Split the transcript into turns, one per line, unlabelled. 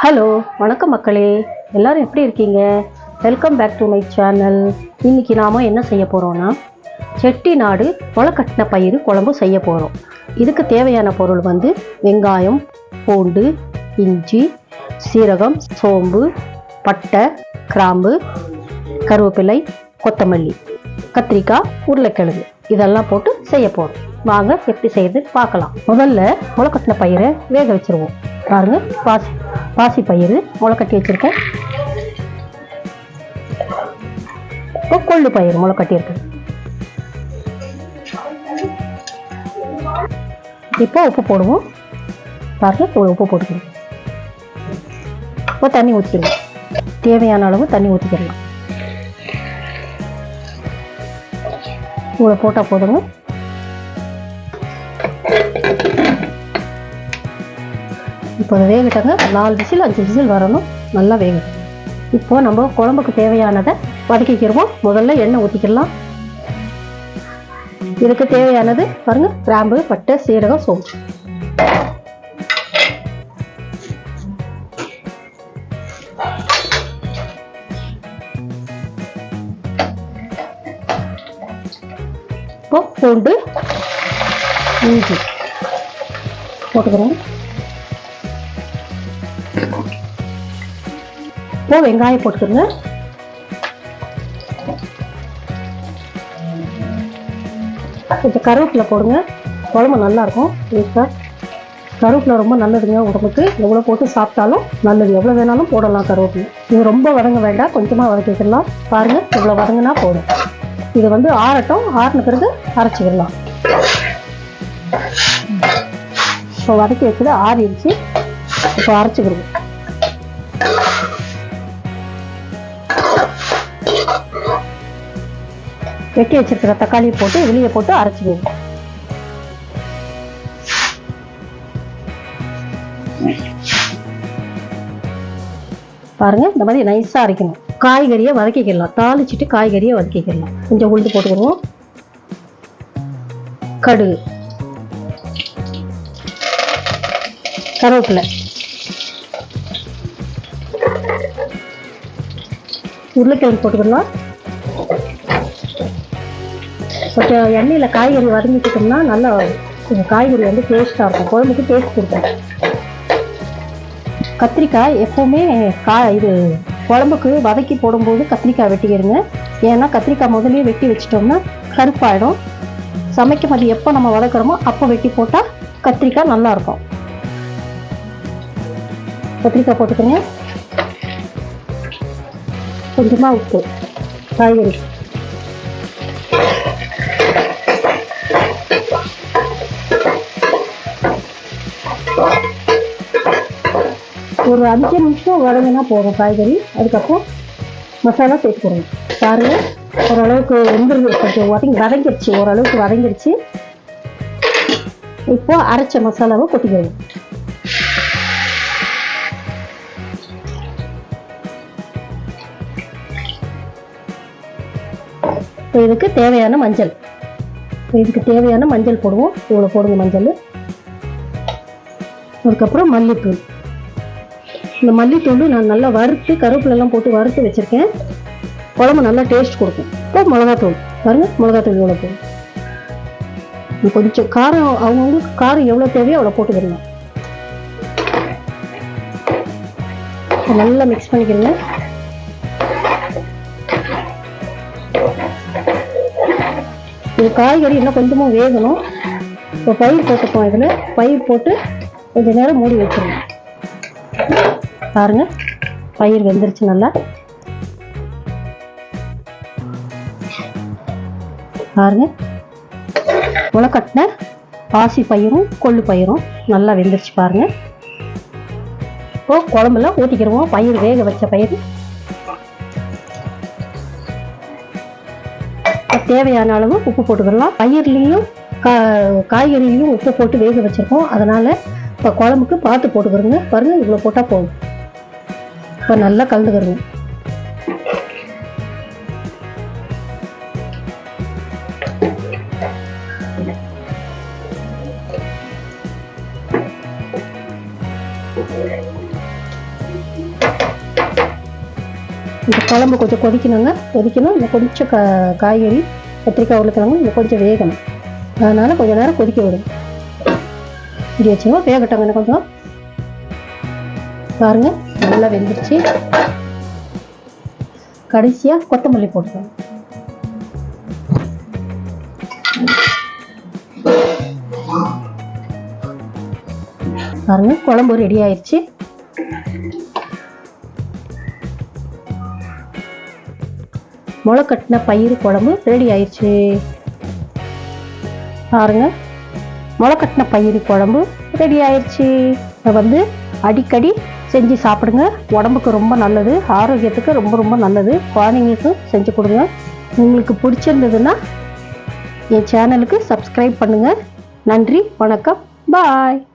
Hello, வணக்கம் மக்களே. எல்லோரும் எப்படி இருக்கீங்க? Welcome back to my channel. இன்றைக்கி நாம் என்ன செய்ய போகிறோன்னா, செட்டிநாடு முளைக்கட்டின பயிறு குழம்பு செய்ய போகிறோம். இதுக்கு தேவையான பொருள் வந்து வெங்காயம், பூண்டு, இஞ்சி, சீரகம், சோம்பு, பட்டை, கிராம்பு, கருவேப்பிலை, கொத்தமல்லி, கத்திரிக்காய், உருளைக்கிழங்கு இதெல்லாம் போட்டு செய்ய போகிறோம். வாங்க எப்படி செய்யுது பார்க்கலாம். முதல்ல முளைக்கட்டின பயிரை வேக வச்சுருவோம். பாருங்க, பாசி பயிறு முளைக்கட்டி வச்சுருக்கேன். இப்போ கொள்ளு பயிறு முளைக்கட்டி இருக்கு. இப்போ உப்பு போடுவோம். பாருங்க, இவ்வளோ உப்பு போட்டுக்கணும். இப்போ தண்ணி ஊற்றிடுவோம். தேவையான அளவு தண்ணி ஊற்றிக்கிடலாம். இவ்வளோ போட்டால் போதுங்க. இப்போ அதை வேகட்டாங்க. 4 விசில் 5 விசில் வரணும். நல்லா வேகும். இப்போ நம்ம குழம்புக்கு தேவையானதை வதக்கிக்கிறோம். முதல்ல எண்ணெய் ஊற்றிக்கலாம். இதுக்கு தேவையானது பாருங்க, கிராம்பு, பட்டை, சீரகம், சோம்பு. இப்போ பூண்டு, இஞ்சி போட்டுக்கிறோம். இப்போ வெங்காயம் போட்டுக்கோங்க. கொஞ்சம் கருவேப்பிலை போடுங்க. குழம்பு நல்லாயிருக்கும். கருவேப்பிலை ரொம்ப நல்லதுங்க உடம்புக்கு. எவ்வளோ போட்டு சாப்பிட்டாலும் நல்லது. எவ்வளோ வேணாலும் போடலாம் கருவேப்பிலை. இது ரொம்ப வதங்க வேண்டாம், கொஞ்சமாக வதக்கிக்கலாம். பாருங்கள், இவ்வளோ வதங்கினா போதும். இது வந்து ஆறட்டும். ஆறின பிறகு அரைச்சிக்கலாம். இப்போ வதக்கி வச்சது ஆறிடுச்சு. இப்போ அரைச்சிக்கிடுவோம். வெட்டி வச்சிருக்கிற தக்காளியை போட்டு வெளியே போட்டு அரைச்சிடுவோம். பாருங்க, இந்த மாதிரி நைஸா அரைக்கணும். காய்கறியை வதக்கிக்கலாம். தாளிச்சிட்டு காய்கறியை வதக்கிக்கலாம். கொஞ்சம் உளுந்து போட்டுக்கிடுவோம். கடுகு, கருவேப்பிலை, உருளைக்கிழங்கு போட்டுக்கலாம். கொஞ்சம் எண்ணெயில் காய்கறி வதங்கிக்கிட்டோம்னா நல்லா கொஞ்சம் காய்கறி வந்து டேஸ்ட்டாக இருக்கும். குழம்புக்கு டேஸ்ட் கொடுக்கும். கத்திரிக்காய் எப்போவுமே இது குழம்புக்கு வதக்கி போடும்போது கத்திரிக்காய் வெட்டிக்கிறங்க. ஏன்னா கத்திரிக்காய் முதலே வெட்டி வச்சிட்டோம்னா கருப்பாயிடும். சமைக்கும் போது எப்போ நம்ம வதக்குறோமோ அப்போ வெட்டி போட்டால் கத்திரிக்காய் நல்லாயிருக்கும். கத்திரிக்காய் போட்டுக்கோங்க. கொஞ்சமாக உப்பு, காய்கறி, ஒரு 5 நிமிஷம் வதங்கினா போதும் காய்கறி. அதுக்கப்புறம் மசாலா சேர்த்துக்கணும். பாருங்கள், ஓரளவுக்கு கொஞ்சம் வதங்கிடுச்சு. ஓரளவுக்கு வதங்கிடுச்சு. இப்போ அரைச்ச மசாலாவை கொட்டிக்கணும். இப்போ இதுக்கு தேவையான மஞ்சள் போடுவோம். இவ்வளோ போடுங்க மஞ்சள். அதுக்கப்புறம் மல்லித்தூள். இந்த மல்லித்தூள் நான் நல்லா வறுத்து கருவேப்பிலெல்லாம் போட்டு வறுத்து வச்சுருக்கேன். குழம்பு நல்லா டேஸ்ட் கொடுக்கும். இப்போ மிளகாத்தூள் பாருங்கள், மிளகாத்தூள் இவ்வளோ போடும். கொஞ்சம் காரம் அவங்கவுங்களுக்கு காரம் எவ்வளோ தேவையோ அவ்வளோ போட்டுக்கிறேங்க. நல்லா மிக்ஸ் பண்ணிக்கிறேங்க. இது காய்கறி இன்னும் கொஞ்சமாக வேகணும். இப்போ பயிர் போட்டுப்போம். இதில் பயிர் போட்டு கொஞ்சம் நேரம் மூடி வச்சிருங்க. பாருங்க, பயிர் வெந்துருச்சு நல்லா. பாருங்க, முளைக்கட்டின பாசி பயிரும் கொள்ளு பயிரும் நல்லா வெந்துருச்சு. பாருங்க, இப்போ குழம்புல ஊற்றிக்கிடுவோம். பயிர் வேக வச்ச பயிர். தேவையான அளவு உப்பு போட்டுக்கலாம். பயிர்லேயும் காய்கறிலையும் உப்பு போட்டு வேக வச்சிருக்கோம். அதனால இப்போ குழம்புக்கு பார்த்து போட்டுக்கிறோங்க. பாருங்க, இவ்வளோ போட்டால் போதும். இப்போ நல்லா கலந்துக்கிறோங்க. இந்த குழம்பு கொஞ்சம் கொதிக்கணுங்க. கொதிக்கணும். இன்னும் கொஞ்சம் காய்கறி கத்திரிக்காய் உருளைக்கிழங்கு இன்னும் கொஞ்சம் வேகணும். அதனால் கொஞ்சம் நேரம் கொதிக்க விடும். இப்படி வச்சுருவோம். வேகட்டங்க இன்னும் கொஞ்சம். பாருங்கள் நல்லா வெந்துருச்சு. கடைசியாக கொத்தமல்லி போட்டுக்கணும். பாருங்க குழம்பு ரெடி ஆயிடுச்சு. முளைக்கட்டின பயிறு குழம்பு ரெடி ஆயிடுச்சு. பாருங்க முளைக்கட்டின பயிறு குழம்பு ரெடி ஆயிடுச்சு. அதை அடிக்கடி செஞ்சு சாப்பிடுங்க. உடம்புக்கு ரொம்ப நல்லது, ஆரோக்கியத்துக்கு ரொம்ப ரொம்ப நல்லது. குழந்தைங்களுக்கும் செஞ்சு கொடுங்க. உங்களுக்கு பிடிச்சிருந்ததுன்னா என் சேனலுக்கு சப்ஸ்கிரைப் பண்ணுங்கள். நன்றி, வணக்கம், பாய்.